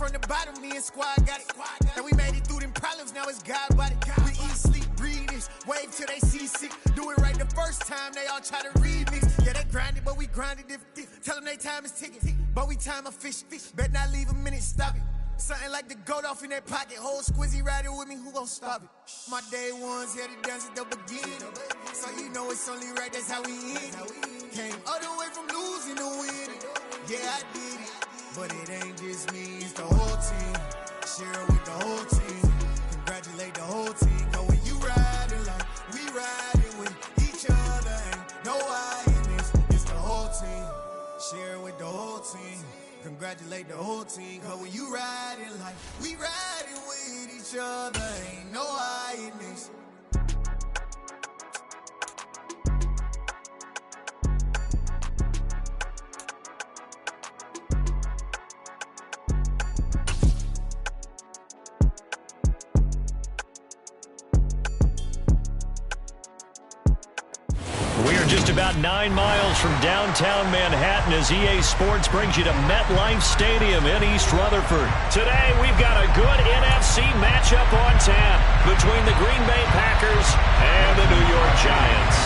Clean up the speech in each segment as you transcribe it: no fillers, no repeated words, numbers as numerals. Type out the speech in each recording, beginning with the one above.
from the bottom, me and squad got it. And we made it through them problems, now it's God body. We eat, sleep, breathe this, wave till they see sick. Do it right the first time, they all try to remix. Yeah, they grinded, but we grinded different. Tell them they time is ticking, but we time a fish. Bet not leave a minute, stop it. Something like the goat off in their pocket. Whole squizzy riding with me, who gon' stop it? My day ones here to dance at the beginning. So you know it's only right, that's how we end. Came all the way from losing to winning. Yeah, I did it, but it ain't just me, it's the whole team. Share it with the whole team. Congratulate the whole team. Cause when you riding like we riding with each other, ain't no I in this, it's the whole team. Share it with the whole team. Congratulate the whole team. Cause when you riding like we riding with each other, ain't no I in this. Just about 9 miles from downtown Manhattan as EA Sports brings you to MetLife Stadium in East Rutherford. Today, we've got a good NFC matchup on tap between the Green Bay Packers and the New York Giants.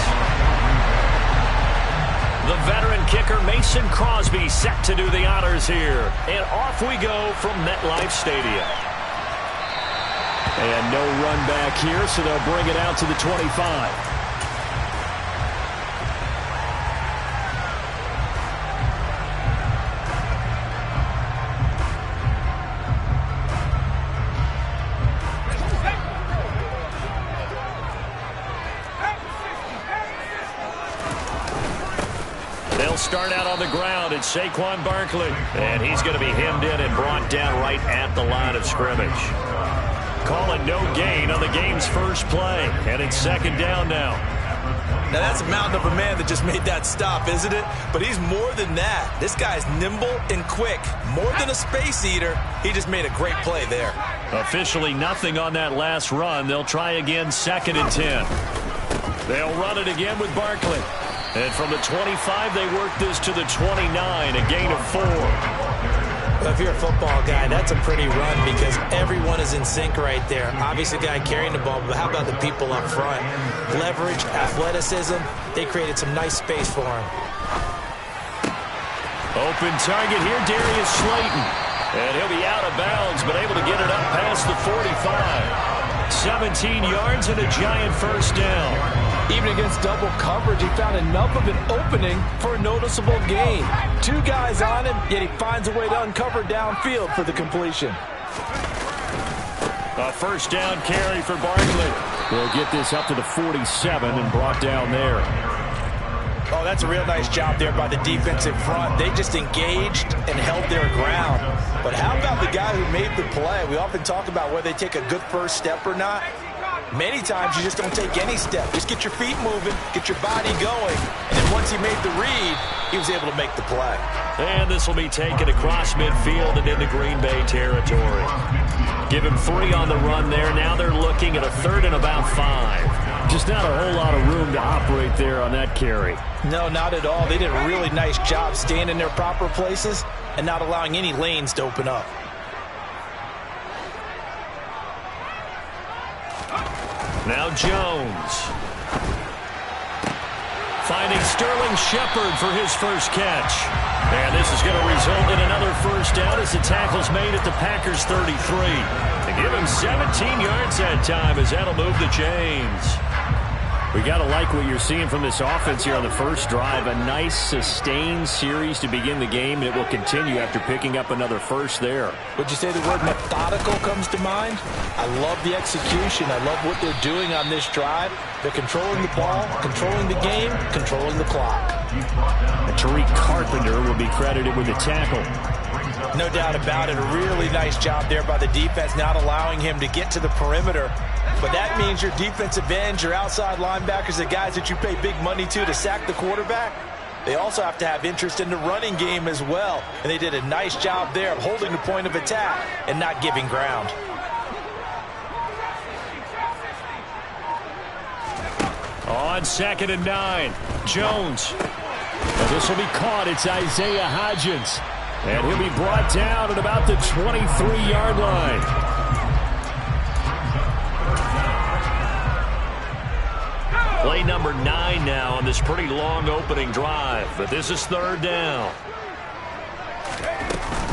The veteran kicker Mason Crosby set to do the honors here. And off we go from MetLife Stadium. And no run back here, so they'll bring it out to the 25. Start out on the ground, it's Saquon Barkley. And he's going to be hemmed in and brought down right at the line of scrimmage. Calling no gain on the game's first play. And it's second down now. Now that's a mountain of a man that just made that stop, isn't it? But he's more than that. This guy's nimble and quick. More than a space eater. He just made a great play there. Officially nothing on that last run. They'll try again, 2nd and 10. They'll run it again with Barkley. And from the 25, they work this to the 29, a gain of 4. Well, if you're a football guy, that's a pretty run because everyone is in sync right there. Obviously, the guy carrying the ball, but how about the people up front? Leverage, athleticism, they created some nice space for him. Open target here, Darius Slayton. And he'll be out of bounds, but able to get it up past the 45. 17 yards and a giant first down. Even against double coverage, he found enough of an opening for a noticeable gain. 2 guys on him, yet he finds a way to uncover downfield for the completion. A first down carry for Barkley. They'll get this up to the 47 and brought down there. Oh, that's a real nice job there by the defensive front. They just engaged and held their ground. But how about the guy who made the play? We often talk about whether they take a good first step or not. Many times you just don't take any step. Just get your feet moving, get your body going. And then once he made the read, he was able to make the play. And this will be taken across midfield and into Green Bay territory. Give him 3 on the run there. Now they're looking at a 3rd and about 5. Just not a whole lot of room to operate there on that carry. No, not at all. They did a really nice job staying in their proper places and not allowing any lanes to open up. Now Jones. Finding Sterling Shepard for his first catch. And this is going to result in another first down as the tackle's made at the Packers 33. To give him 17 yards that time as that'll move the chains. We got to like what you're seeing from this offense here on the first drive. A nice sustained series to begin the game, and it will continue after picking up another first there. Would you say the word methodical comes to mind? I love the execution. I love what they're doing on this drive. They're controlling the ball, controlling the game, controlling the clock. And Tariq Carpenter will be credited with the tackle. No doubt about it. A really nice job there by the defense, not allowing him to get to the perimeter. But that means your defensive ends, your outside linebackers, the guys that you pay big money to sack the quarterback, they also have to have interest in the running game as well. And they did a nice job there of holding the point of attack and not giving ground. On 2nd and 9, Jones. And this will be caught. It's Isaiah Hodgins. And he'll be brought down at about the 23-yard line. Play number 9 now on this pretty long opening drive. But this is third down.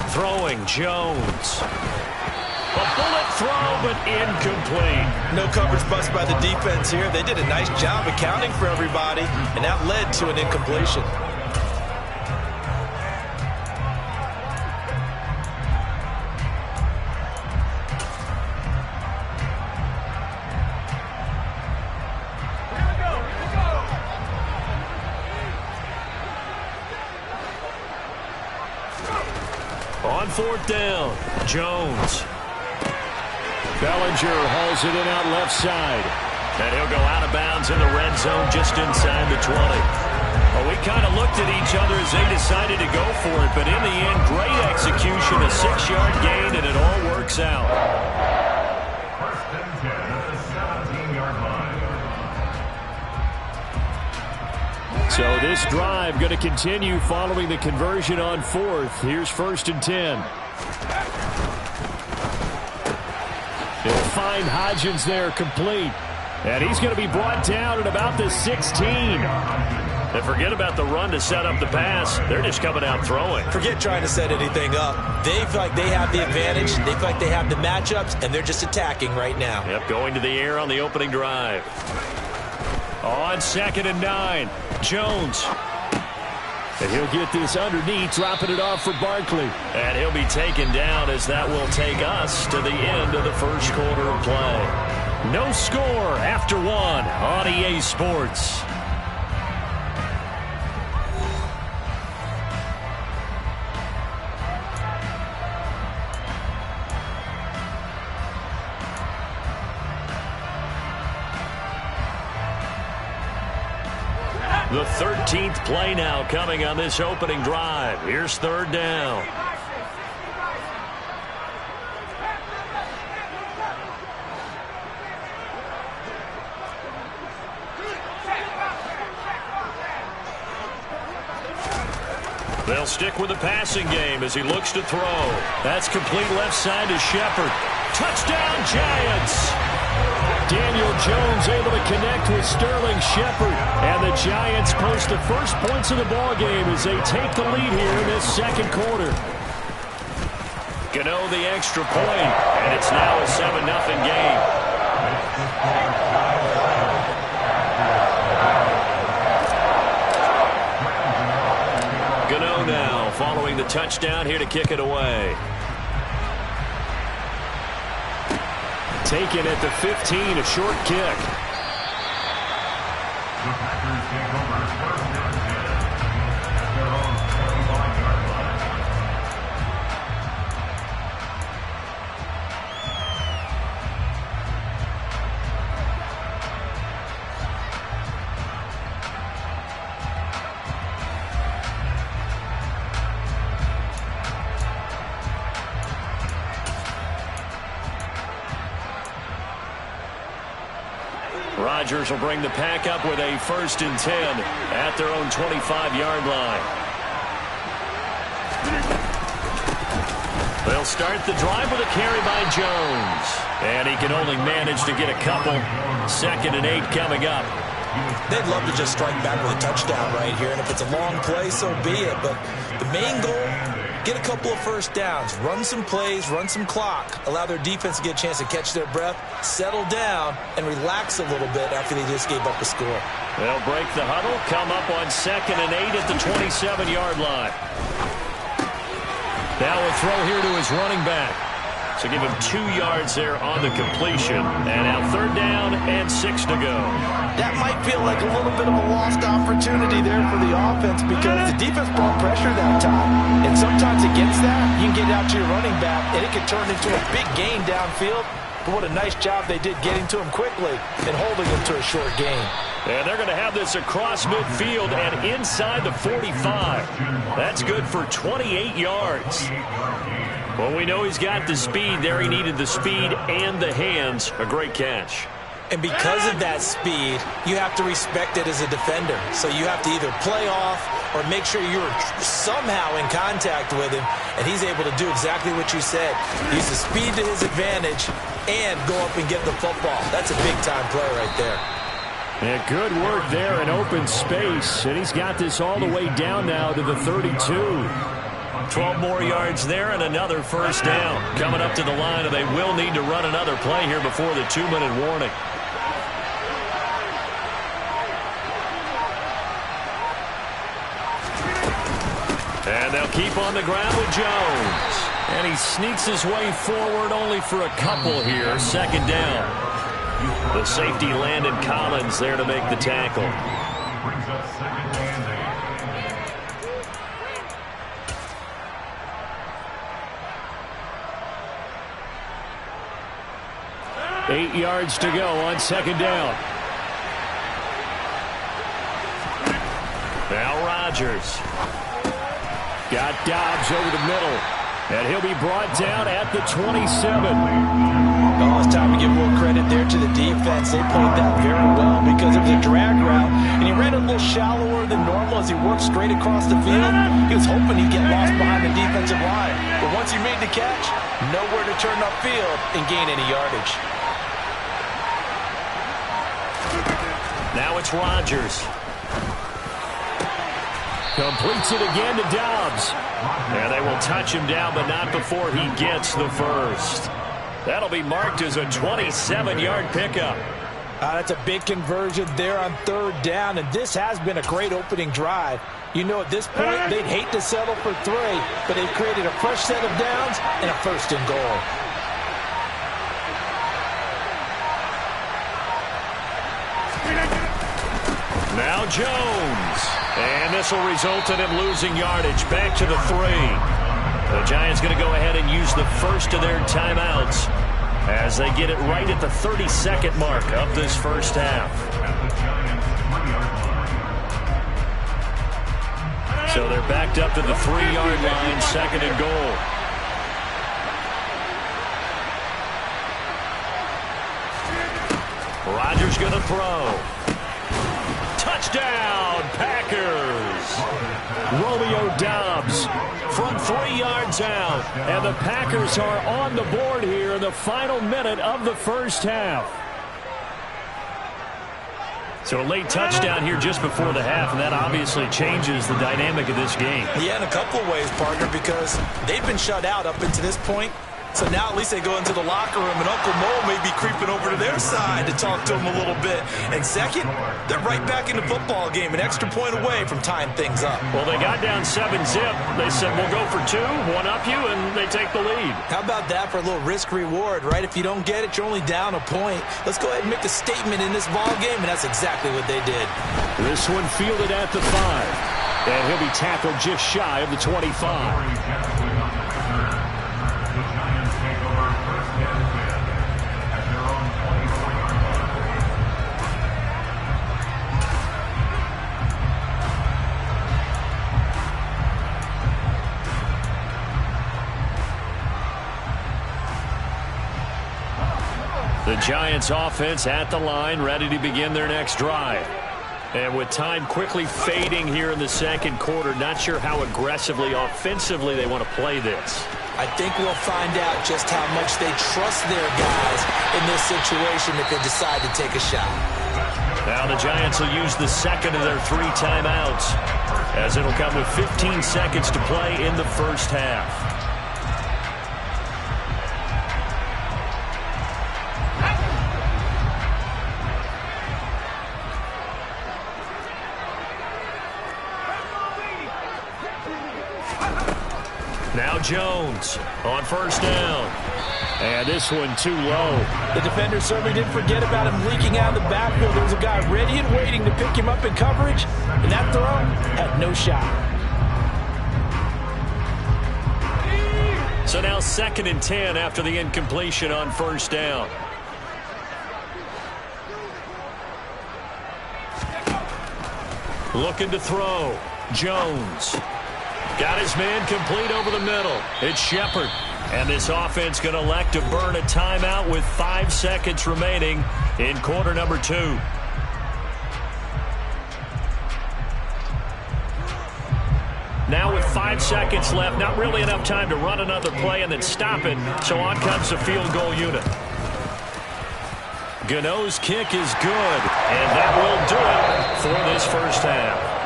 Throwing Jones. A bullet throw, but incomplete. No coverage bust by the defense here. They did a nice job accounting for everybody, and that led to an incompletion. On fourth down, Jones. Bellinger hauls it in out left side. And he'll go out of bounds in the red zone just inside the 20. Well, we kind of looked at each other as they decided to go for it. But in the end, great execution, a 6-yard gain, and it all works out. First and 10 at the 17-yard line. So this drive going to continue following the conversion on fourth. Here's first and 10. He'll find Hodgins there complete. And he's going to be brought down at about the 16. And forget about the run to set up the pass. They're just coming out throwing. Forget trying to set anything up. They feel like they have the advantage. They feel like they have the matchups, and they're just attacking right now. Yep, going to the air on the opening drive. On 2nd and 9, Jones. And he'll get this underneath, dropping it off for Barkley. And he'll be taken down as that will take us to the end of the first quarter of play. No score after 1 on EA Sports. The 13th play now coming on this opening drive. Here's third down. They'll stick with the passing game as he looks to throw. That's complete left side to Shepard. Touchdown, Giants! Daniel Jones able to connect with Sterling Shepard. And the Giants post the first points of the ballgame as they take the lead here in this second quarter. Gano the extra point, and it's now a 7-0 game. Gano now following the touchdown here to kick it away. Taken at the 15, a short kick. The Packers take over first and 10 at their own 25-yard line. Rodgers will bring the pack up with a first and 10 at their own 25-yard line. They'll start the drive with a carry by Jones. And he can only manage to get a couple. 2nd and 8 coming up. They'd love to just strike back with a touchdown right here, and if it's a long play, so be it. But the main goal, get a couple of first downs, run some plays, run some clock, allow their defense to get a chance to catch their breath, settle down, and relax a little bit after they just gave up a score. They'll break the huddle, come up on 2nd and 8 at the 27-yard line. Now a throw here to his running back. So give him 2 yards there on the completion. And now 3rd down and 6 to go. That might feel like a little bit of a lost opportunity there for the offense because the defense brought pressure that time. And sometimes against that, you can get out to your running back, and it can turn into a big gain downfield. But what a nice job they did getting to him quickly and holding him to a short gain. And they're going to have this across midfield and inside the 45. That's good for 28 yards. Well, we know he's got the speed there. He needed the speed and the hands. A great catch. And because of that speed, you have to respect it as a defender. So you have to either play off or make sure you're somehow in contact with him, and he's able to do exactly what you said. Use the speed to his advantage and go up and get the football. That's a big-time play right there. Yeah, good work there in open space, and he's got this all the way down now to the 32. 12 more yards there and another first down. Coming up to the line, and they will need to run another play here before the 2-minute warning. And they'll keep on the ground with Jones. And he sneaks his way forward only for a couple here. Second down. The safety Landon Collins there to make the tackle. Brings up second and 8 yards to go on second down. Now Rodgers. Got Dobbs over the middle. And he'll be brought down at the 27. Oh, it's time to give more credit there to the defense. They played that very well because it was a drag route, and he ran a little shallower than normal as he worked straight across the field. He was hoping he'd get lost behind the defensive line. But once he made the catch, nowhere to turn upfield and gain any yardage. Now it's Rodgers. Completes it again to Dobbs. And they will touch him down, but not before he gets the first. That'll be marked as a 27-yard pickup. That's a big conversion there on third down, and this has been a great opening drive. You know, at this point, they'd hate to settle for 3, but they've created a fresh set of downs and a first and goal. Now Jones. And this will result in him losing yardage. Back to the 3. The Giants going to go ahead and use the first of their timeouts as they get it right at the 32nd mark of this first half. So they're backed up to the 3-yard line, second and goal. Rodgers going to throw. Touchdown, Packers. Romeo Dobbs from 3 yards out. And the Packers are on the board here in the final minute of the first half. So a late touchdown here just before the half, and that obviously changes the dynamic of this game. Yeah, in a couple of ways, partner, because they've been shut out up until this point. So now at least they go into the locker room, and Uncle Mo may be creeping over to their side to talk to him a little bit. And second, they're right back in the football game, an extra point away from tying things up. Well, they got down 7-0. They said, we'll go for 2, one up you, and they take the lead. How about that for a little risk-reward, right? If you don't get it, you're only down a point. Let's go ahead and make a statement in this ball game, and that's exactly what they did. This one fielded at the 5. And he'll be tackled just shy of the 25. The Giants offense at the line, ready to begin their next drive. And with time quickly fading here in the second quarter, not sure how aggressively, offensively they want to play this. I think we'll find out just how much they trust their guys in this situation if they decide to take a shot. Now the Giants will use the second of their 3 timeouts, as it'll come with 15 seconds to play in the first half. Now Jones on first down. And this one too low. The defender certainly didn't forget about him leaking out of the backfield. There was a guy ready and waiting to pick him up in coverage, and that throw had no shot. So now 2nd and 10 after the incompletion on first down. Looking to throw. Jones. Got his man complete over the middle. It's Shepard. And this offense going to elect to burn a timeout with 5 seconds remaining in quarter number 2. Now with 5 seconds left, not really enough time to run another play and then stop it. So on comes the field goal unit. Gano's kick is good, and that will do it for this first half.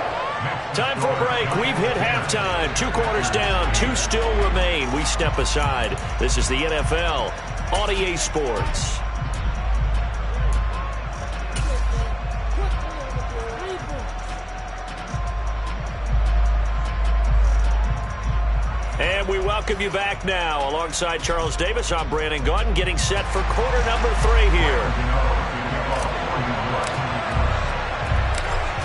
Time for a break. We've hit halftime. 2 quarters down, 2 still remain. We step aside. This is the NFL on EA Sports. And we welcome you back now. Alongside Charles Davis, I'm Brandon Gaudin, getting set for quarter number 3 here.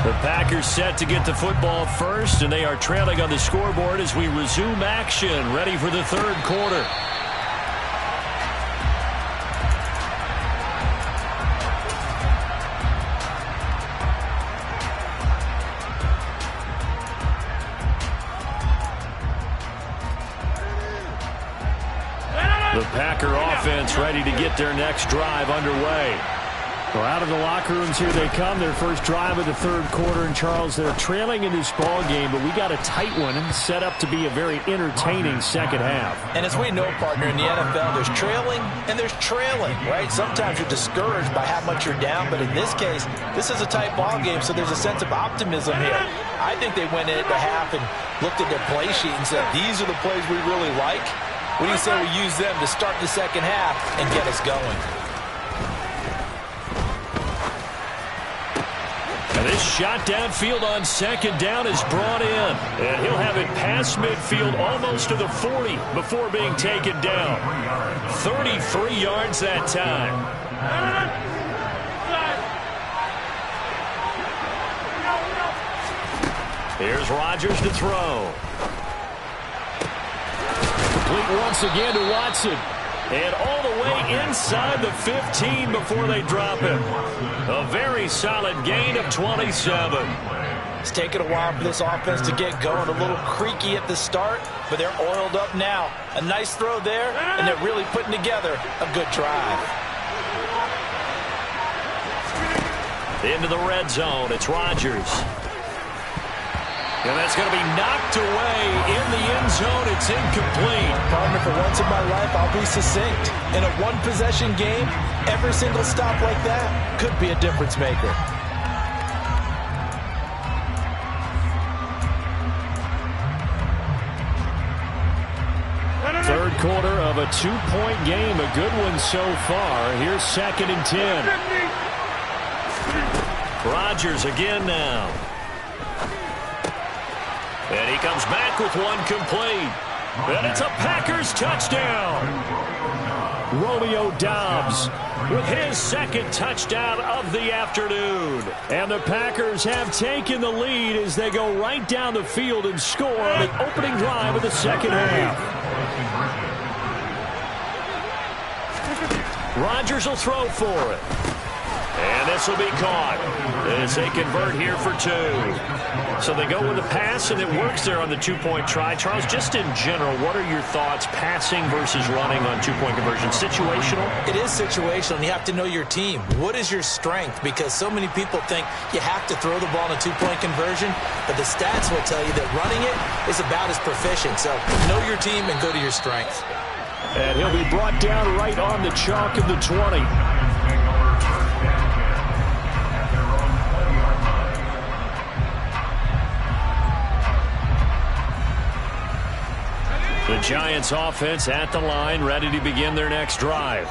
The Packers set to get the football first, and they are trailing on the scoreboard as we resume action, ready for the third quarter. The Packer offense ready to get their next drive underway. Well, out of the locker rooms here they come. Their first drive of the third quarter. And, Charles, they're trailing in this ball game, but we got a tight one set up to be a very entertaining second half. And as we know, partner, in the NFL, there's trailing and there's trailing, right? Sometimes you're discouraged by how much you're down, but in this case, this is a tight ball game, so there's a sense of optimism here. I think they went in at the half and looked at their play sheet and said, these are the plays we really like. What do you say we use them to start the second half and get us going? And this shot downfield on second down is brought in. And he'll have it past midfield almost to the 40 before being taken down. 33 yards that time. Here's Rodgers to throw. Complete once again to Watson. And all the way inside the 15 before they drop him. A very solid gain of 27. It's taken a while for this offense to get going. A little creaky at the start, but they're oiled up now. A nice throw there, and they're really putting together a good drive. Into the red zone. It's Rodgers. And that's going to be knocked away in the end zone. It's incomplete. Partner, for once in my life, I'll be succinct. In a one-possession game, every single stop like that could be a difference maker. Third quarter of a 2-point game. A good one so far. Here's 2nd and 10. Rodgers again now. And he comes back with one complete. And it's a Packers touchdown. Romeo Doubs with his 2nd touchdown of the afternoon. And the Packers have taken the lead as they go right down the field and score on the opening drive of the second half. Rodgers will throw for it. And this will be caught as they convert here for 2. So they go with a pass, and it works there on the 2-point try. Charles, just in general, what are your thoughts passing versus running on 2-point conversion? Situational? It is situational, and you have to know your team. What is your strength? Because so many people think you have to throw the ball in a 2-point conversion, but the stats will tell you that running it is about as proficient. So know your team and go to your strength. And he'll be brought down right on the chalk of the 20. The Giants offense at the line, ready to begin their next drive.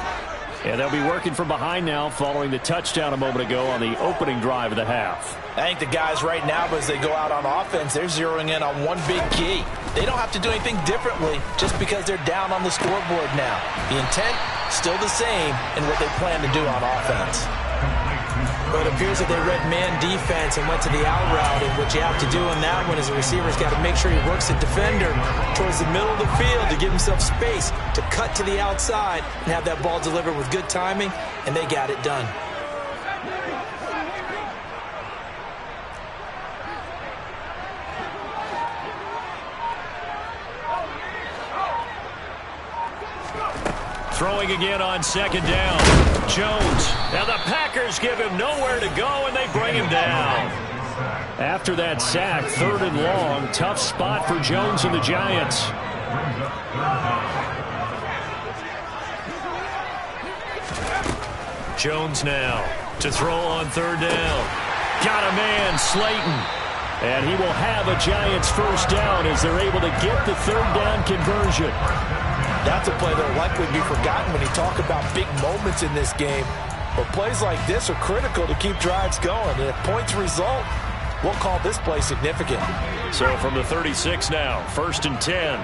And they'll be working from behind now following the touchdown a moment ago on the opening drive of the half. I think the guys right now, as they go out on offense, they're zeroing in on one big key. They don't have to do anything differently just because they're down on the scoreboard now. The intent, still the same in what they plan to do on offense. But it appears that they read man defense and went to the out route. And what you have to do in that one is the receiver's got to make sure he works the defender towards the middle of the field to give himself space to cut to the outside and have that ball delivered with good timing, and they got it done. Throwing again on second down. Jones. Now the Packers give him nowhere to go, and they bring him down. After that sack, 3rd and long. Tough spot for Jones and the Giants. Jones now to throw on 3rd down. Got a man, Slayton. And he will have a Giants first down as they're able to get the 3rd down conversion. That's a play that will likely be forgotten when you talk about big moments in this game. But plays like this are critical to keep drives going. And if points result, we'll call this play significant. So from the 36 now, 1st and 10.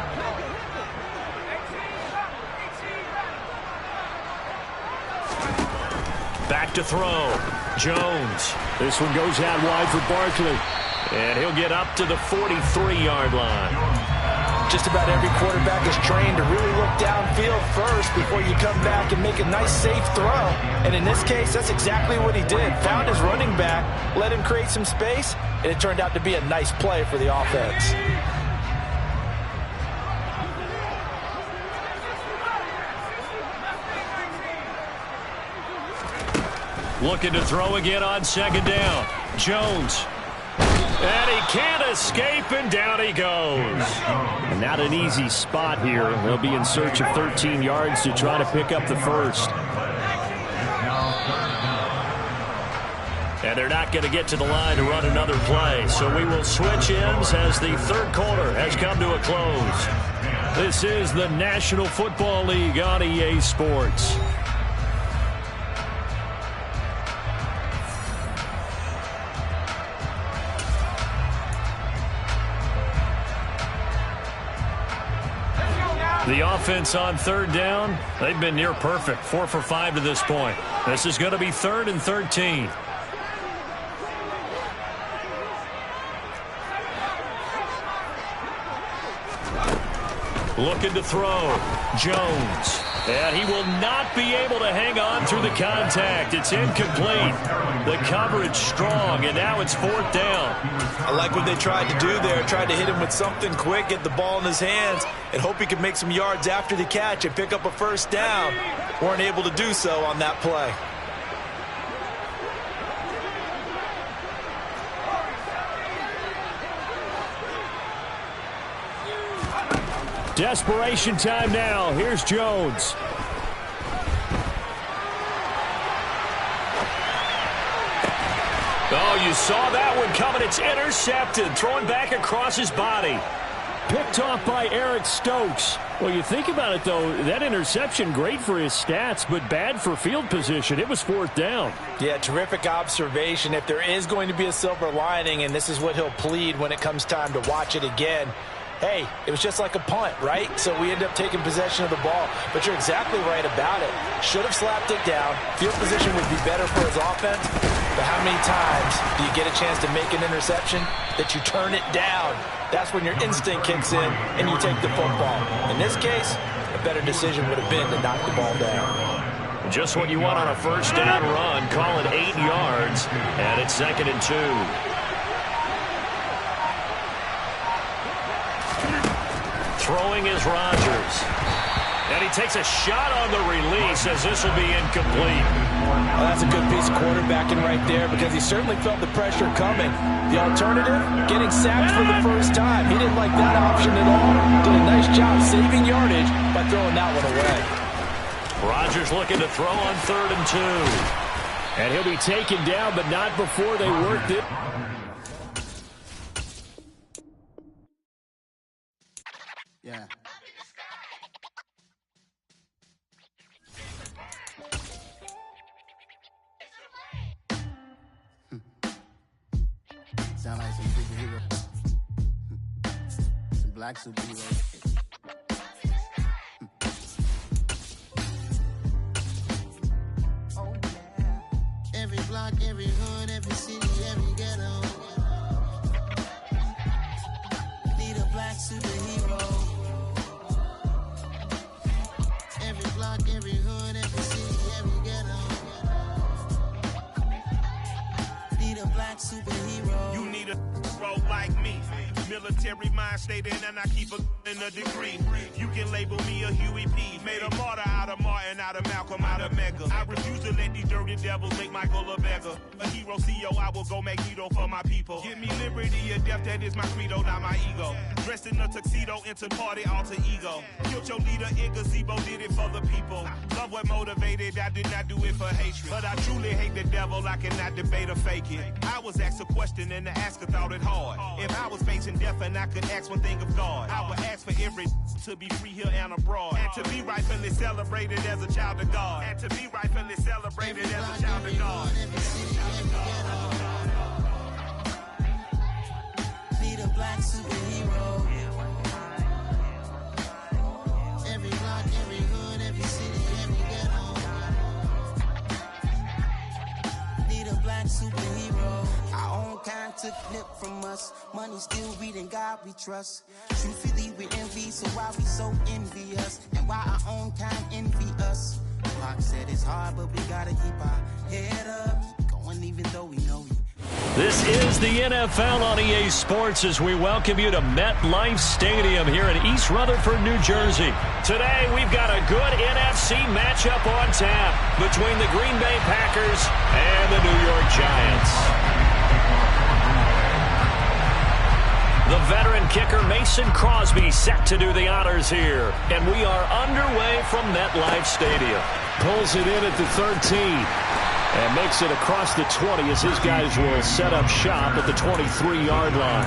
Back to throw. Jones. This one goes out wide for Barkley. And he'll get up to the 43-yard line. Just about every quarterback is trained to really look downfield first before you come back and make a nice, safe throw. And in this case, that's exactly what he did. Found his running back, let him create some space, and it turned out to be a nice play for the offense. Looking to throw again on 2nd down. Jones. And he can't escape, and down he goes. And not an easy spot here. They'll be in search of 13 yards to try to pick up the first. And they're not going to get to the line to run another play. So we will switch ends as the 3rd quarter has come to a close. This is the National Football League on EA Sports. The offense on 3rd down, they've been near perfect. 4 for 5 to this point. This is going to be 3rd and 13. Looking to throw. Jones. And he will not be able to hang on through the contact. It's incomplete. The coverage strong, and now it's 4th down. I like what they tried to do there. Tried to hit him with something quick, get the ball in his hands, and hope he could make some yards after the catch and pick up a first down. Weren't able to do so on that play. Desperation time now. Here's Jones. Oh, you saw that one coming. It's intercepted. Throwing back across his body. Picked off by Eric Stokes. Well, you think about it, though, that interception, great for his stats, but bad for field position. It was 4th down. Yeah, terrific observation. If there is going to be a silver lining, and this is what he'll plead when it comes time to watch it again, hey, it was just like a punt, right? So we end up taking possession of the ball. But you're exactly right about it. Should have slapped it down. Field position would be better for his offense. But how many times do you get a chance to make an interception that you turn it down? That's when your instinct kicks in and you take the football. In this case, a better decision would have been to knock the ball down. Just what you want on a first down run. Call it 8 yards, and it's 2nd and 2. Throwing is Rodgers. And he takes a shot on the release as this will be incomplete. Well, that's a good piece of quarterbacking right there because he certainly felt the pressure coming. The alternative, getting sacked for the first time. He didn't like that option at all. Did a nice job saving yardage by throwing that one away. Rodgers looking to throw on 3rd and 2. And he'll be taken down, but not before they worked it. Yeah. Sound like some superheroes. Some black superheroes. Oh, yeah. Every block, every hood, every city, every ghetto. Need a black superhero. Every block, every hood, every city, every ghetto. Need a black superhero. You need a hero like me. Military mind stated, and I keep in a degree. You can label me a Huey P. Made a martyr out of Martin, out of Malcolm, out of Mega. I refuse to let these dirty devils make Michael a beggar. A hero CEO, I will go Magneto for my people. Give me liberty or death, that is my credo, not my ego. Dressed in a tuxedo, into party, alter ego. Killed your leader in gazebo, did it for the people. Love what motivated, I did not do it for hatred. But I truly hate the devil, I cannot debate or fake it. I was asked a question and the asker thought it hard. If I was facing death and I could ask one thing of God, I would ask for every to be free here and abroad. And to be rightfully celebrated as a child of God. And to be rightfully celebrated as a child of God. Be the black superhero. Every block, every hood, every city, every ghetto. Be the black superhero. Our own kind took nip from us. Money still reading God we trust. Truthfully we envy, so why we so envious? And why our own kind envy us? Pac said it's hard, but we gotta keep our head up. Going even though we know we. This is the NFL on EA Sports as we welcome you to MetLife Stadium here in East Rutherford, New Jersey. Today, we've got a good NFC matchup on tap between the Green Bay Packers and the New York Giants. The veteran kicker Mason Crosby set to do the honors here. And we are underway from MetLife Stadium. Pulls it in at the 13. And makes it across the 20 as his guys will set up shop at the 23-yard line.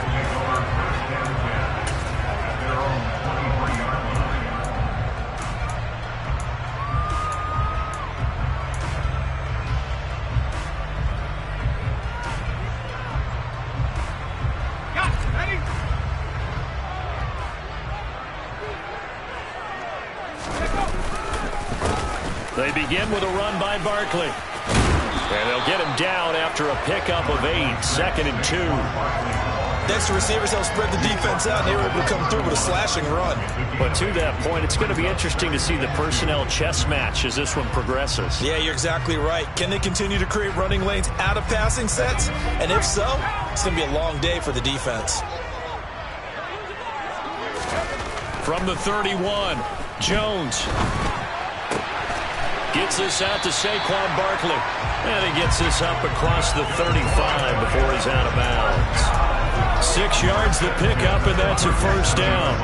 They begin with a run by Barkley. And they'll get him down after a pickup of 8, 2nd and 2. Next to receivers, they'll spread the defense out, and they were able to come through with a slashing run. But to that point, it's going to be interesting to see the personnel chess match as this one progresses. Yeah, you're exactly right. Can they continue to create running lanes out of passing sets? And if so, it's going to be a long day for the defense. From the 31, Jones gets this out to Saquon Barkley. And he gets this up across the 35 before he's out of bounds. 6 yards the pickup, and that's a first down.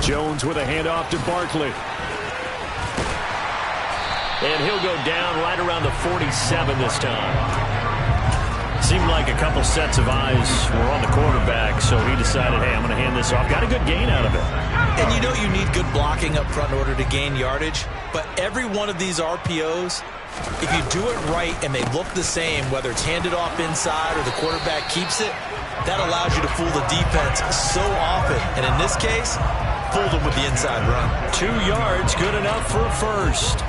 Jones with a handoff to Barkley. And he'll go down right around the 47 this time. Seemed like a couple sets of eyes were on the quarterback, so he decided, hey, I'm going to hand this off. Got a good gain out of it. And you know you need good blocking up front in order to gain yardage, but every one of these RPOs, if you do it right and they look the same, whether it's handed off inside or the quarterback keeps it, that allows you to fool the defense so often. And in this case, fooled them with the inside run. 2 yards, good enough for a first.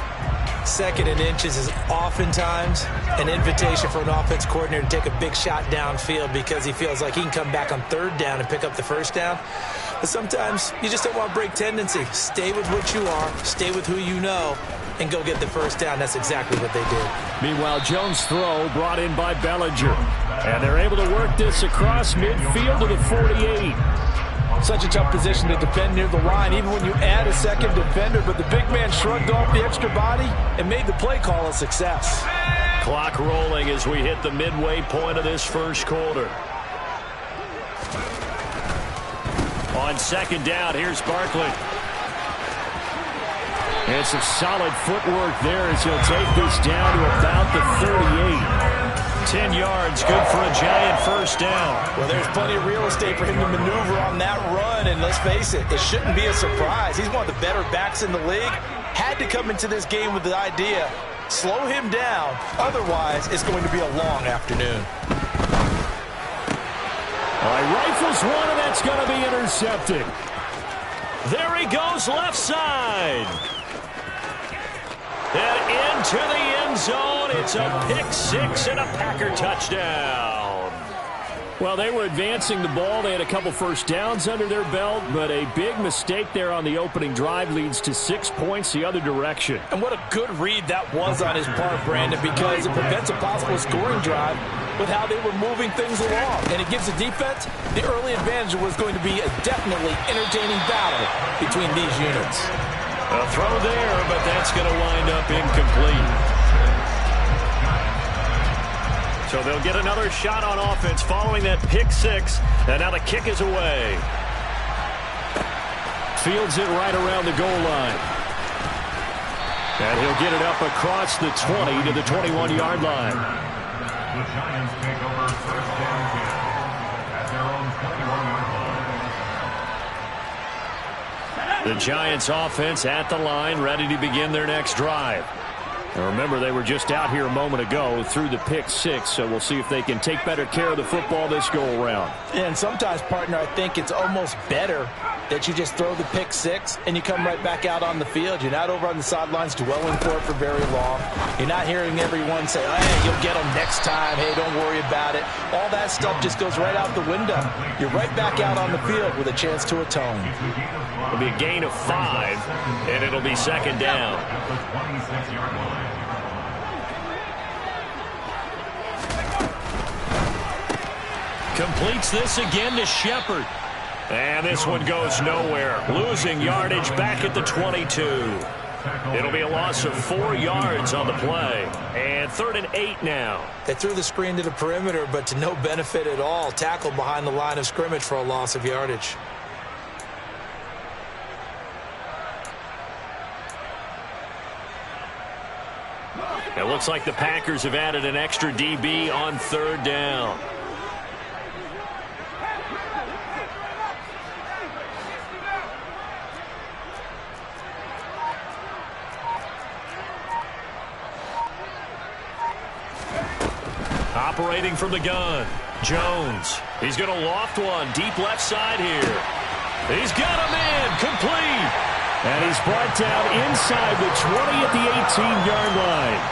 2nd and inches is oftentimes an invitation for an offense coordinator to take a big shot downfield because he feels like he can come back on 3rd down and pick up the first down. But sometimes you just don't want to break tendency. Stay with what you are, stay with who you know, and go get the first down. That's exactly what they did. Meanwhile, Jones' throw brought in by Bellinger. And they're able to work this across midfield to the 48. Such a tough position to defend near the line, even when you add a second defender. But the big man shrugged off the extra body and made the play call a success. Clock rolling as we hit the midway point of this first quarter. On 2nd down, here's Barkley. And some solid footwork there as he'll take this down to about the 38. 10 yards, good for a Giant first down. Well, there's plenty of real estate for him to maneuver on that run, and let's face it, it shouldn't be a surprise. He's one of the better backs in the league. Had to come into this game with the idea, slow him down, otherwise it's going to be a long afternoon. All right, rifles one, and that's going to be intercepted. There he goes, left side. And into the end zone. It's a pick 6 and a Packer touchdown. Well, they were advancing the ball. They had a couple first downs under their belt, but a big mistake there on the opening drive leads to 6 points the other direction. And what a good read that was on his part, Brandon, because it prevents a possible scoring drive with how they were moving things along. And it gives the defense the early advantage. Was going to be a definitely entertaining battle between these units. A throw there, but that's going to wind up incomplete. So they'll get another shot on offense following that pick six. And now the kick is away. Fields it right around the goal line. And he'll get it up across the 20 to the 21-yard line. The Giants take over first down at their own 21-yard line. The Giants offense at the line, ready to begin their next drive. Now remember, they were just out here a moment ago through the pick six, so we'll see if they can take better care of the football this go-around. And sometimes, partner, I think it's almost better that you just throw the pick six and you come right back out on the field. You're not over on the sidelines dwelling for it for very long. You're not hearing everyone say, hey, you'll get them next time. Hey, don't worry about it. All that stuff just goes right out the window. You're right back out on the field with a chance to atone. It'll be a gain of 5, and it'll be second down. Completes this again to Shepard. And this one goes nowhere. Losing yardage back at the 22. It'll be a loss of 4 yards on the play. And 3rd and 8 now. They threw the screen to the perimeter, but to no benefit at all. Tackled behind the line of scrimmage for a loss of yardage. It looks like the Packers have added an extra DB on 3rd down. Operating from the gun, Jones. He's going to loft one deep left side here. He's got a man complete. And he's brought down inside the 20 at the 18-yard line.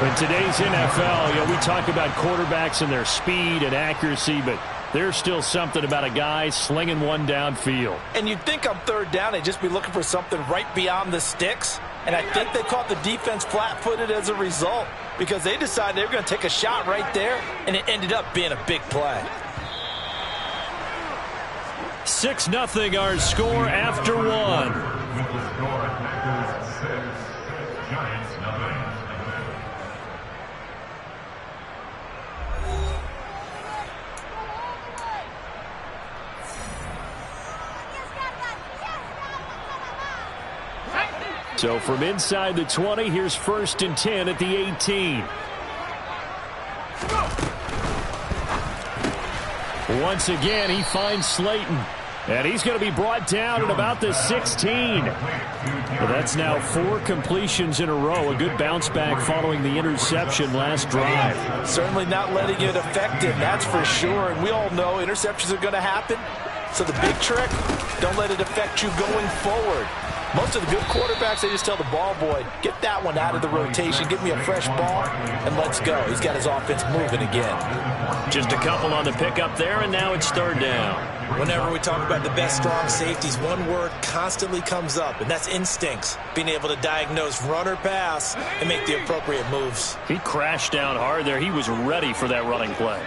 In today's NFL, we talk about quarterbacks and their speed and accuracy, but there's still something about a guy slinging one downfield. And you'd think on 3rd down they'd just be looking for something right beyond the sticks. And I think they caught the defense flat-footed as a result because they decided they were going to take a shot right there, and it ended up being a big play. 6-0 our score after 1. With the score, Packers 6, Giants 0. So from inside the 20, here's 1st and 10 at the 18. Once again, he finds Slayton. And he's going to be brought down at about the 16. But that's now 4 completions in a row. A good bounce back following the interception last drive. Certainly not letting it affect him, that's for sure. And we all know interceptions are going to happen. So the big trick, don't let it affect you going forward. Most of the good quarterbacks, they just tell the ball boy, get that one out of the rotation, give me a fresh ball, and let's go. He's got his offense moving again. Just a couple on the pickup there, and now it's 3rd down. Whenever we talk about the best strong safeties, one word constantly comes up, and that's instincts. Being able to diagnose run or pass and make the appropriate moves. He crashed down hard there. He was ready for that running play.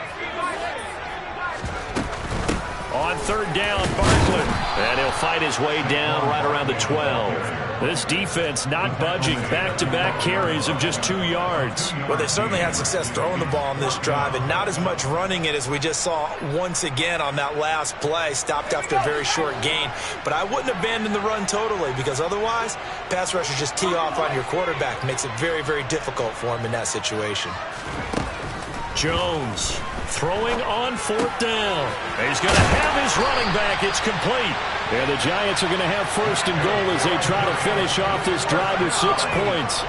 On 3rd down, Barkley. And he'll fight his way down right around the 12. This defense not budging. Back-to-back carries of just 2 yards. Well, they certainly had success throwing the ball on this drive and not as much running it as we just saw once again on that last play. Stopped after a very short gain. But I wouldn't abandon the run totally because otherwise, pass rushers just tee off on your quarterback. Makes it very, very difficult for him in that situation. Jones throwing on 4th down. He's going to have his running back. It's complete. And the Giants are going to have 1st and goal as they try to finish off this drive with 6 points.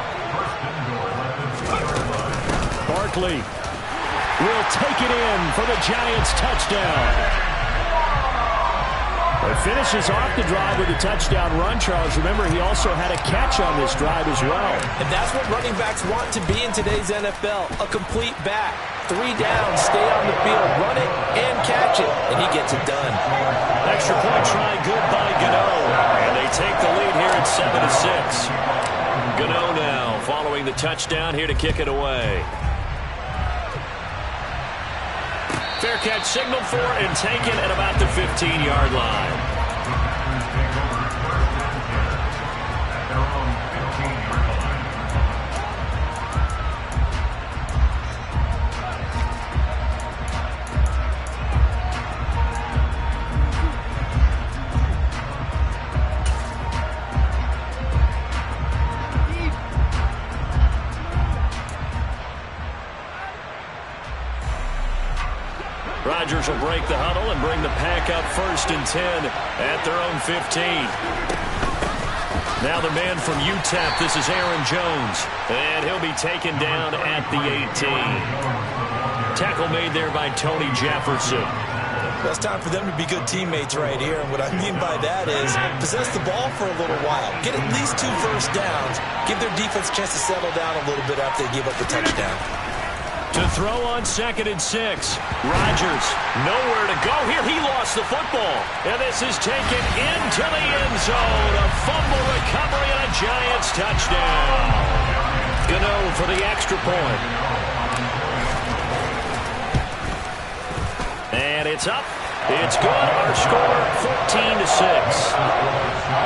Barkley will take it in for the Giants touchdown. He finishes off the drive with a touchdown run, Charles. Remember, he also had a catch on this drive as well. And that's what running backs want to be in today's NFL, a complete back. 3 downs, stay on the field, run it, and catch it, and he gets it done. Extra point try good by Gano, and they take the lead here at 7-6. Gano now following the touchdown here to kick it away. Fair catch signaled for and taken at about the 15-yard line. Rodgers will break the huddle and bring the pack up 1st and 10 at their own 15. Now the man from UTEP, this is Aaron Jones, and he'll be taken down at the 18. Tackle made there by Tony Jefferson. Well, it's time for them to be good teammates right here, and what I mean by that is possess the ball for a little while, get at least 2 first downs, give their defense a chance to settle down a little bit after they give up the touchdown. To throw on 2nd and 6. Rodgers, nowhere to go here. He lost the football. And this is taken into the end zone. A fumble recovery and a Giants touchdown. Gano for the extra point. And it's up. It's good. Our score, 14-6.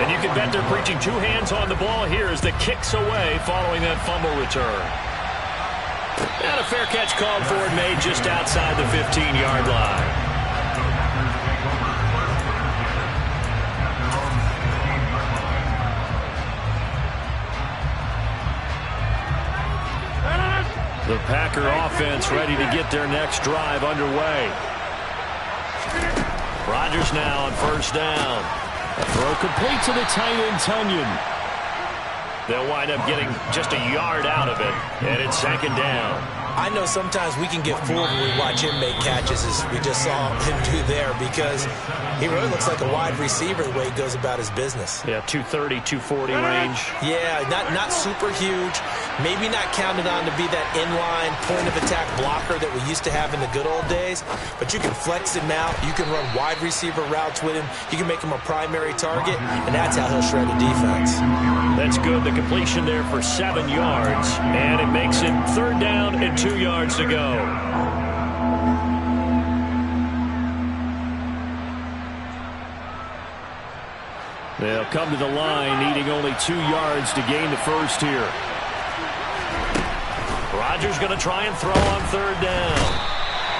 And you can bet they're preaching 2 hands on the ball here as the kick's away following that fumble return. And a fair catch called for and made just outside the 15-yard line. The Packer offense ready to get their next drive underway. Rodgers now on 1st down. A throw complete to the tight end, Tunyon. They'll wind up getting just a yard out of it, and it's 2nd down. I know sometimes we can get fooled when we watch him make catches, as we just saw him do there, because he really looks like a wide receiver the way he goes about his business. Yeah, 230, 240 range. Yeah, not super huge. Maybe not counted on to be that inline point-of-attack blocker that we used to have in the good old days, but you can flex him out. You can run wide receiver routes with him. You can make him a primary target, and that's how he'll shred a defense. That's good. The completion there for 7 yards, and it makes it 3rd down and 2 yards to go. They'll come to the line, needing only 2 yards to gain the first here. Rodgers going to try and throw on 3rd down.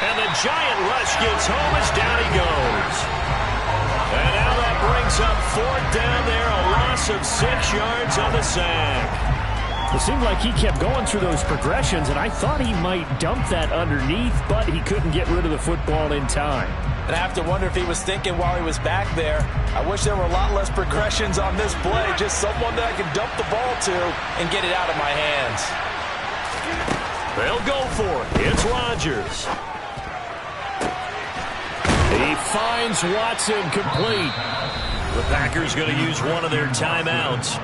And the Giant rush gets home as down he goes. And now that brings up 4th down there, a loss of 6 yards on the sack. It seemed like he kept going through those progressions, and I thought he might dump that underneath, but he couldn't get rid of the football in time. And I have to wonder if he was thinking while he was back there, I wish there were a lot less progressions on this play, just someone that I can dump the ball to and get it out of my hands. They'll go for it. It's Rodgers. He finds Watson complete. The Packers going to use one of their timeouts,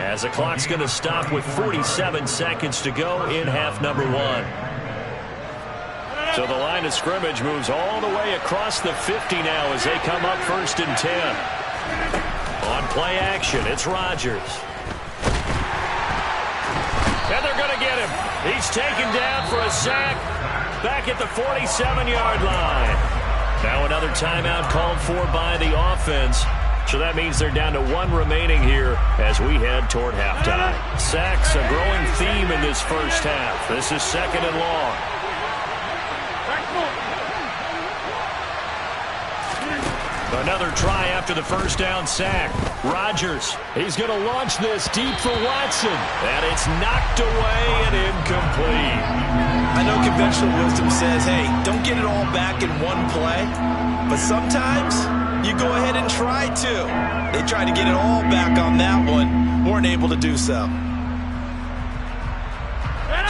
as the clock's going to stop with 47 seconds to go in half number 1. So the line of scrimmage moves all the way across the 50 now as they come up 1st and 10. On play action, it's Rodgers. And they're going to get him. He's taken down for a sack back at the 47-yard line. Now another timeout called for by the offense. So that means they're down to 1 remaining here as we head toward halftime. Sacks, a growing theme in this first half. This is 2nd and long. Another try after the 1st down sack. Rodgers, he's going to launch this deep for Watson. And it's knocked away and incomplete. I know conventional wisdom says, hey, don't get it all back in one play. But sometimes you go ahead and try to. They tried to get it all back on that one. Weren't able to do so.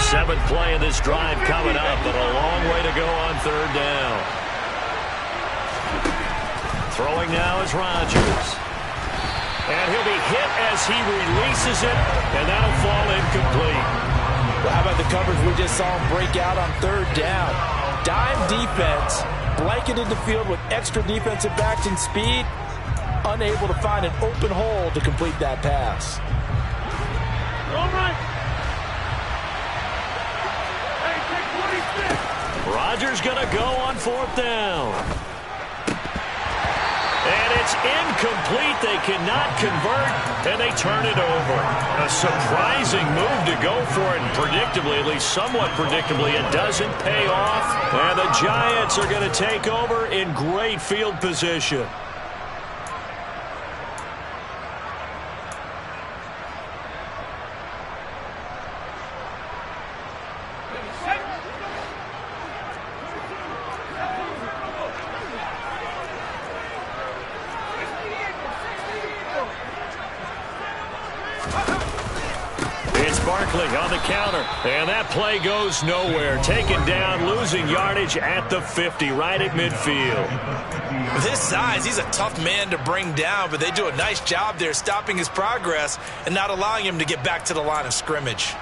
7th play of this drive coming up, but a long way to go on 3rd down. Throwing now is Rodgers. And he'll be hit as he releases it, and that'll fall incomplete. Well, how about the coverage we just saw him break out on third down? Dime defense, blanketed the field with extra defensive backs and speed, unable to find an open hole to complete that pass. All right. Rodgers going to go on fourth down. And it's incomplete. They cannot convert, and they turn it over. A surprising move to go for it, and predictably, at least somewhat predictably, it doesn't pay off. And the Giants are going to take over in great field position. Barkley on the counter, and that play goes nowhere. Taken down, losing yardage at the 50, right at midfield. With his size, he's a tough man to bring down, but they do a nice job there stopping his progress and not allowing him to get back to the line of scrimmage.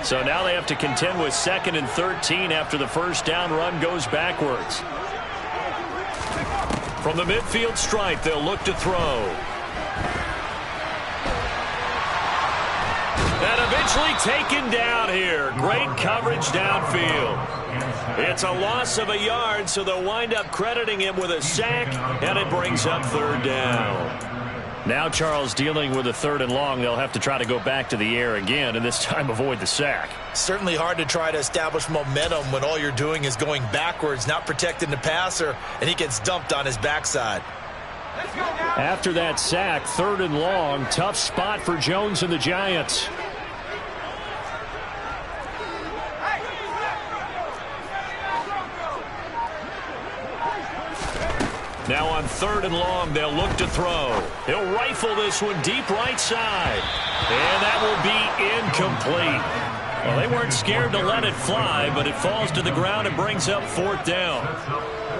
So now they have to contend with 2nd and 13 after the first down run goes backwards. From the midfield stripe, they'll look to throw. And eventually taken down here. Great coverage downfield. It's a loss of a yard, so they'll wind up crediting him with a sack, and it brings up third down. Now Charles dealing with a 3rd and long. They'll have to try to go back to the air again, and this time avoid the sack. Certainly hard to try to establish momentum when all you're doing is going backwards, not protecting the passer, and he gets dumped on his backside. After that sack, 3rd and long, tough spot for Jones and the Giants. Now on 3rd and long, they'll look to throw. He'll rifle this one deep right side. And that will be incomplete. Well, they weren't scared to let it fly, but it falls to the ground and brings up 4th down.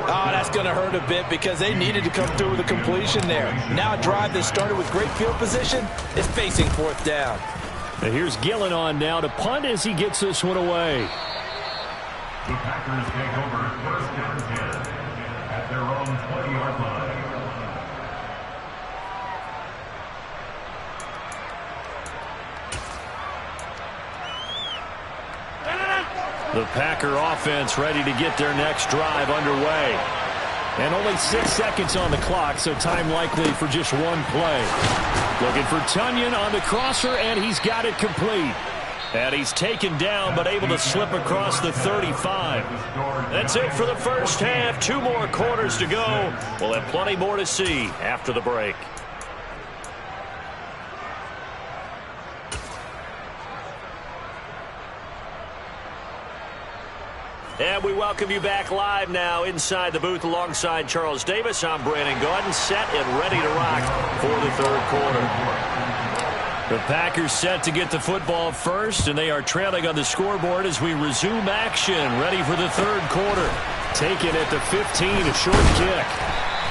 Oh, that's going to hurt a bit because they needed to come through with a completion there. Now a drive that started with great field position is facing 4th down. And here's Gillen on now to punt as he gets this one away. The Packers take over 1st and 10 at their own 20-yard line. The Packer offense ready to get their next drive underway. And only 6 seconds on the clock, so time likely for just one play. Looking for Tonyan on the crosser, and he's got it complete. And he's taken down, but able to slip across the 35. That's it for the first half. 2 more quarters to go. We'll have plenty more to see after the break. And we welcome you back live now inside the booth alongside Charles Davis. I'm Brandon Gaudin, set and ready to rock for the 3rd quarter. The Packers set to get the football first, and they are trailing on the scoreboard as we resume action, ready for the 3rd quarter. Taken at the 15, a short kick.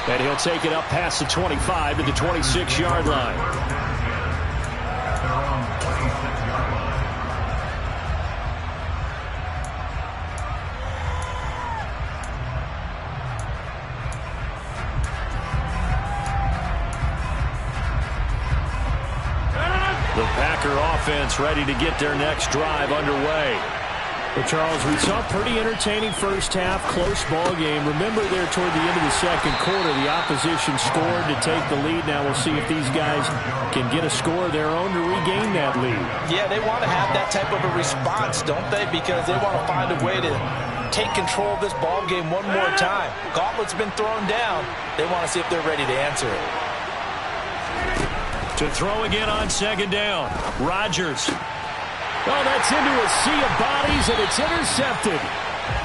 And he'll take it up past the 25 to the 26-yard line. The Packer offense ready to get their next drive underway. Well, Charles, we saw a pretty entertaining first half, close ball game. Remember there toward the end of the 2nd quarter, the opposition scored to take the lead. Now we'll see if these guys can get a score of their own to regain that lead. Yeah, they want to have that type of a response, don't they? Because they want to find a way to take control of this ball game one more time. Gauntlet's been thrown down. They want to see if they're ready to answer it. To throw again on 2nd down. Rodgers. Oh, that's into a sea of bodies, and it's intercepted.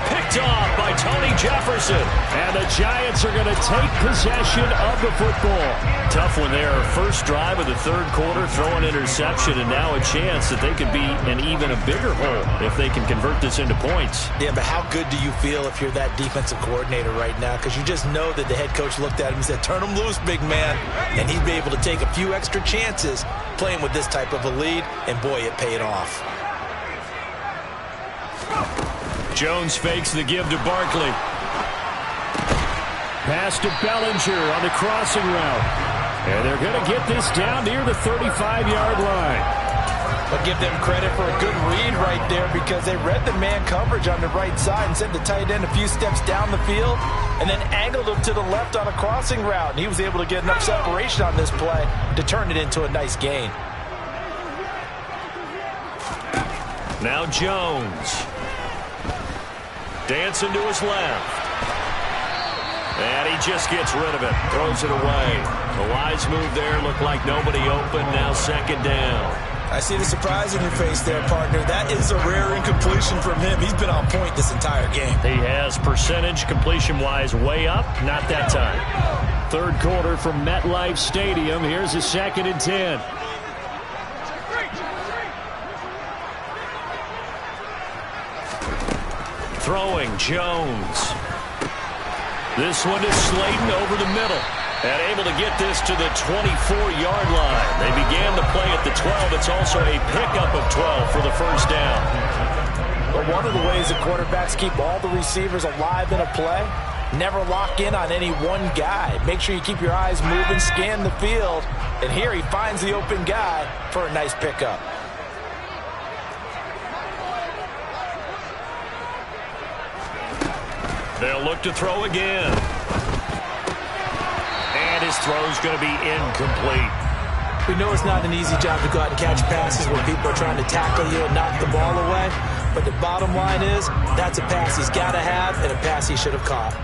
Picked off by Tony Jefferson. And the Giants are going to take possession of the football. Tough one there. First drive of the third quarter, throw an interception, and now a chance that they could be in even a bigger hole if they can convert this into points. Yeah, but how good do you feel if you're that defensive coordinator right now? Because you just know that the head coach looked at him and said, turn him loose, big man. And he'd be able to take a few extra chances playing with this type of a lead, and boy, it paid off. Jones fakes the give to Barkley. Pass to Bellinger on the crossing route. And they're going to get this down near the 35-yard line. But give them credit for a good read right there because they read the man coverage on the right side and sent the tight end a few steps down the field and then angled him to the left on a crossing route. And he was able to get enough separation on this play to turn it into a nice gain. Now Jones. Dancing to his left. And he just gets rid of it. Throws it away. The wise move there. Looked like nobody open. Now second down. I see the surprise in your face there, partner. That is a rare incompletion from him. He's been on point this entire game. He has percentage completion-wise way up. Not that time. Third quarter from MetLife Stadium. Here's a 2nd and 10. Throwing Jones. This one is Slayton over the middle. And able to get this to the 24-yard line. They began the play at the 12. It's also a pickup of 12 for the first down. But one of the ways the quarterbacks keep all the receivers alive in a play, never lock in on any one guy. Make sure you keep your eyes moving, scan the field. And here he finds the open guy for a nice pickup. They'll look to throw again. And his throw's going to be incomplete. We know it's not an easy job to go out and catch passes when people are trying to tackle you and knock the ball away. But the bottom line is, that's a pass he's got to have and a pass he should have caught.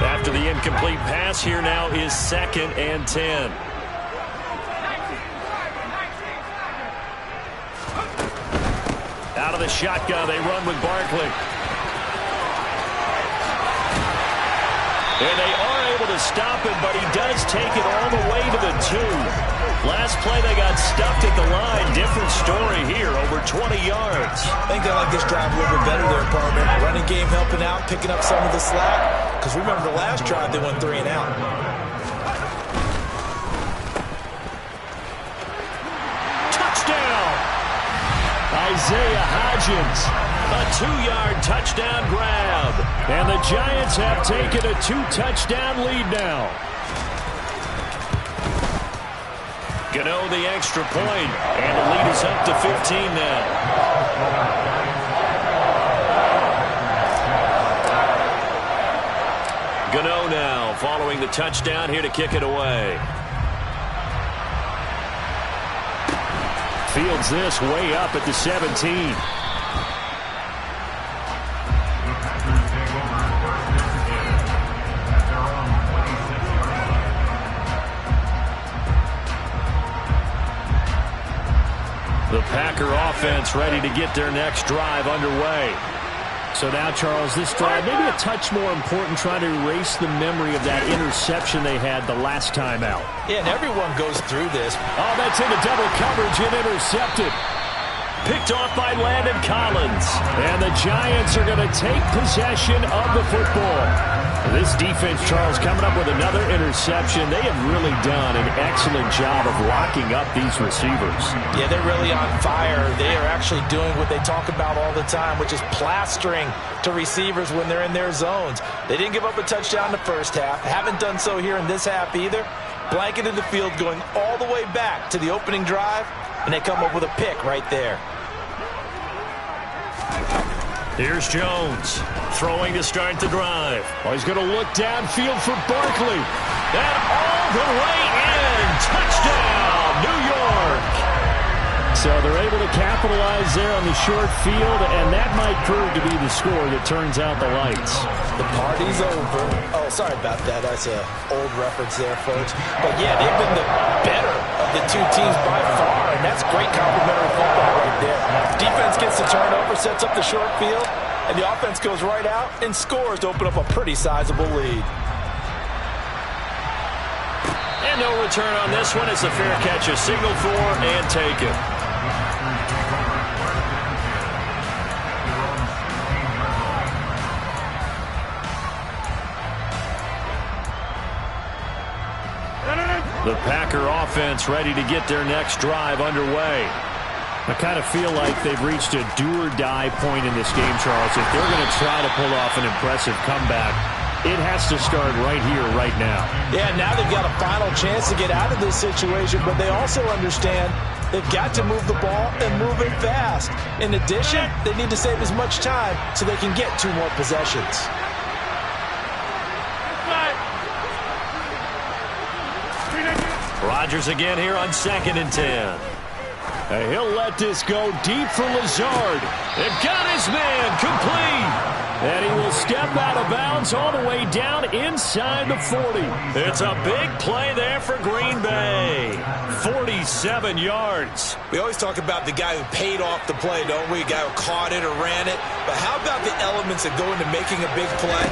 After the incomplete pass, here now is 2nd and 10. Out of the shotgun, they run with Barkley. And they are able to stop him, but he does take it all the way to the 2. Last play, they got stuffed at the line. Different story here, over 20 yards. I think they like this drive a little bit better there, partner. Running game helping out, picking up some of the slack. Because remember the last drive, they went 3 and out. Touchdown! Isaiah Hodgins. A 2-yard touchdown grab. And the Giants have taken a 2-touchdown lead now. Gano the extra point, and the lead is up to 15 now. Gano now following the touchdown here to kick it away. Fields this way up at the 17. The Packer offense ready to get their next drive underway. So now, Charles, this drive maybe a touch more important, trying to erase the memory of that interception they had the last time out. Yeah, and everyone goes through this. Oh, that's into double coverage and intercepted. Picked off by Landon Collins. And the Giants are going to take possession of the football. This defense, Charles, coming up with another interception. They have really done an excellent job of locking up these receivers. Yeah, they're really on fire. They are actually doing what they talk about all the time, which is plastering to receivers when they're in their zones. They didn't give up a touchdown in the first half. Haven't done so here in this half either. Blanketed the field going all the way back to the opening drive, and they come up with a pick right there. Here's Jones throwing to start the drive. Oh, he's going to look downfield for Barkley. And all the way in. Touchdown, New York. So they're able to capitalize there on the short field, and that might prove to be the score that turns out the lights. The party's over. Oh, sorry about that. That's an old reference there, folks. But, yeah, they've been the better of the two teams by far, and that's great complimentary football right there. Defense gets the turnover, sets up the short field, and the offense goes right out and scores to open up a pretty sizable lead. And no return on this one. It's a fair catch, a signal for and taken. The Packer offense ready to get their next drive underway. I kind of feel like they've reached a do-or-die point in this game, Charles. If they're going to try to pull off an impressive comeback, it has to start right here, right now. Yeah, now they've got a final chance to get out of this situation, but they also understand they've got to move the ball and move it fast. In addition, they need to save as much time so they can get 2 more possessions. Rodgers again here on 2nd and 10. He'll let this go deep for Lazard. They've got his man complete. And he will step out of bounds all the way down inside the 40. It's a big play there for Green Bay. 47 yards. We always talk about the guy who paid off the play, don't we? A guy who caught it or ran it. But how about the elements that go into making a big play?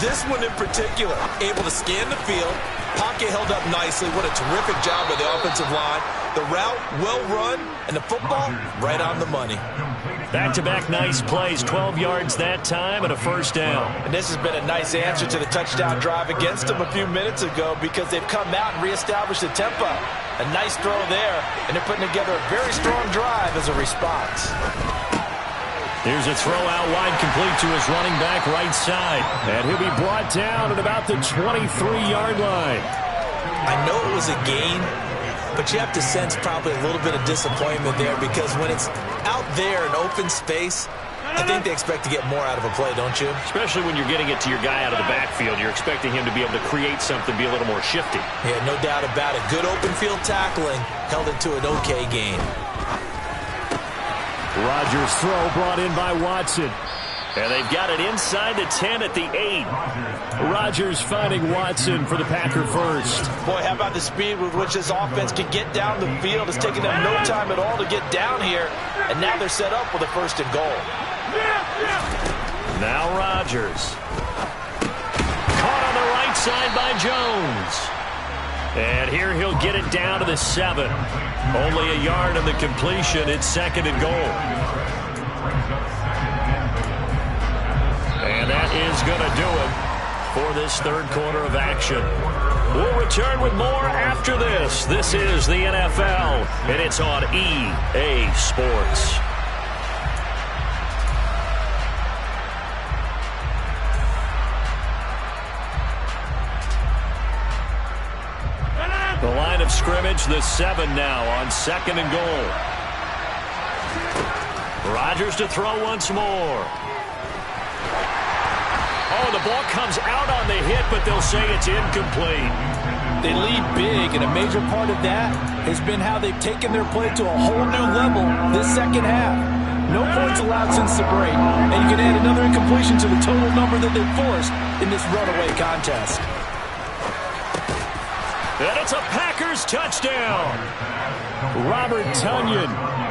This one in particular, able to scan the field, pocket held up nicely. What a terrific job by the offensive line. The route, well run, and the football, right on the money. Back-to-back nice plays, 12 yards that time and a first down. And this has been a nice answer to the touchdown drive against them a few minutes ago because they've come out and reestablished the tempo. A nice throw there, and they're putting together a very strong drive as a response. Here's a throw out wide, complete to his running back right side. And he'll be brought down at about the 23-yard line. I know it was a gain, but you have to sense probably a little bit of disappointment there because when it's out there in open space, I think they expect to get more out of a play, don't you? Especially when you're getting it to your guy out of the backfield. You're expecting him to be able to create something, be a little more shifty. Yeah, no doubt about it. Good open field tackling held it to an okay gain. Rodgers' throw brought in by Watson. And they've got it inside the 10 at the 8. Rodgers finding Watson for the Packer first. Boy, how about the speed with which this offense can get down the field? It's taken them no time at all to get down here. And now they're set up with a 1st and goal. Now Rodgers. Caught on the right side by Jones. And here he'll get it down to the 7. Only a yard of the completion. It's 2nd and goal. And that is going to do it for this 3rd quarter of action. We'll return with more after this. This is the NFL, and it's on EA Sports. The line of scrimmage, the 7 now on 2nd and goal. Rodgers to throw once more. Oh, the ball comes out on the hit, but they'll say it's incomplete. They lead big, and a major part of that has been how they've taken their play to a whole new level this 2nd half. No points allowed since the break, and you can add another incompletion to the total number that they've forced in this runaway contest. And it's a Packers touchdown. Robert Tonyan.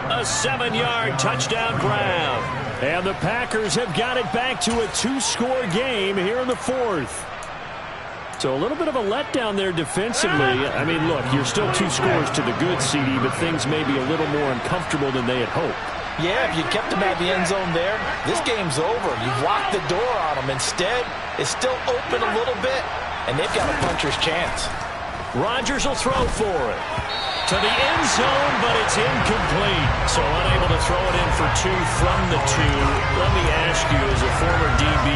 A 7-yard touchdown grab. And the Packers have got it back to a 2-score game here in the 4th. So a little bit of a letdown there defensively. I mean, look, you're still 2 scores to the good, CD, but things may be a little more uncomfortable than they had hoped. Yeah, if you kept them at the end zone there, this game's over. You've locked the door on them. Instead, it's still open a little bit, and they've got a puncher's chance. Rodgers will throw for it. To the end zone, but it's incomplete. So unable to throw it in for 2 from the 2. Let me ask you, as a former DB,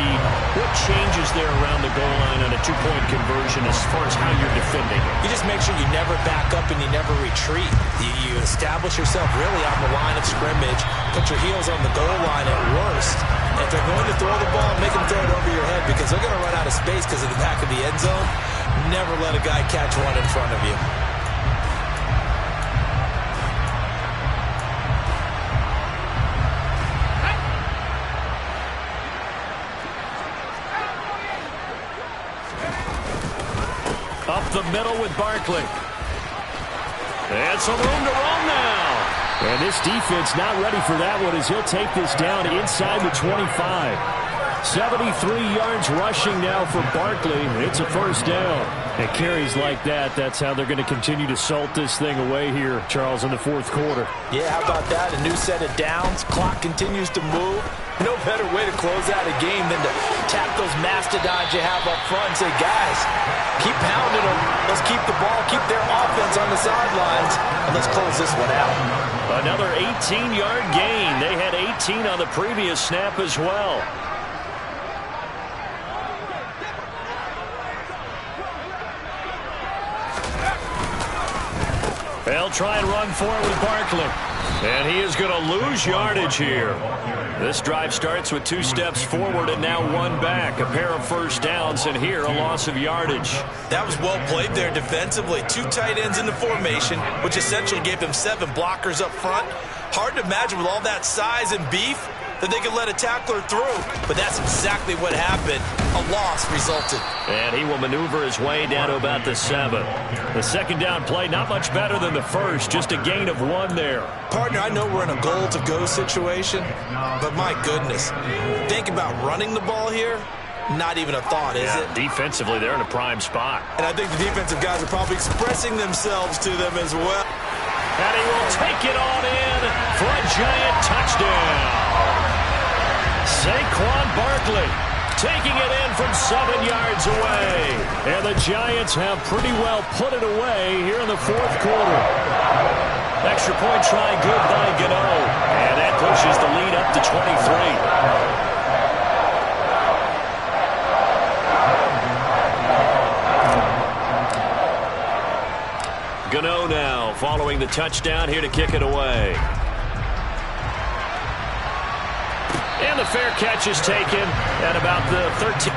what changes there around the goal line on a 2-point conversion as far as how you're defending it? You just make sure you never back up and you never retreat. You establish yourself really on the line of scrimmage, put your heels on the goal line at worst. And if they're going to throw the ball, make them throw it over your head because they're going to run out of space because of the back of the end zone. Never let a guy catch one in front of you. the middle with Barkley. And some room to roam now. And this defense not ready for that one as he'll take this down inside the 25. 73 yards rushing now for Barkley. It's a first down. And carries like that, that's how they're going to continue to salt this thing away here, Charles, in the fourth quarter. Yeah, how about that? A new set of downs. Clock continues to move. No better way to close out a game than to tap those mastodons you have up front and say, guys, keep pounding them. Let's keep the ball, keep their offense on the sidelines, and let's close this one out. Another 18-yard gain. They had 18 on the previous snap as well. They'll try and run for it with Barkley. And he is going to lose yardage here. This drive starts with 2 steps forward and now 1 back. A pair of first downs, and here a loss of yardage. That was well played there defensively. 2 tight ends in the formation, which essentially gave them 7 blockers up front. Hard to imagine with all that size and beef that they could let a tackler through. But that's exactly what happened. A loss resulted. And he will maneuver his way down to about the 7. The second down play, not much better than the first. Just a gain of 1 there. Partner, I know we're in a goal-to-go situation, but my goodness. Think about running the ball here. Not even a thought, is it? Defensively, they're in a prime spot. And I think the defensive guys are probably expressing themselves to them as well. And he will take it on in for a giant touchdown. Saquon Barkley taking it in from 7 yards away. And the Giants have pretty well put it away here in the fourth quarter. Extra point try good by Gano. And that pushes the lead up to 23. Gano now following the touchdown here to kick it away. And the fair catch is taken at about the 13.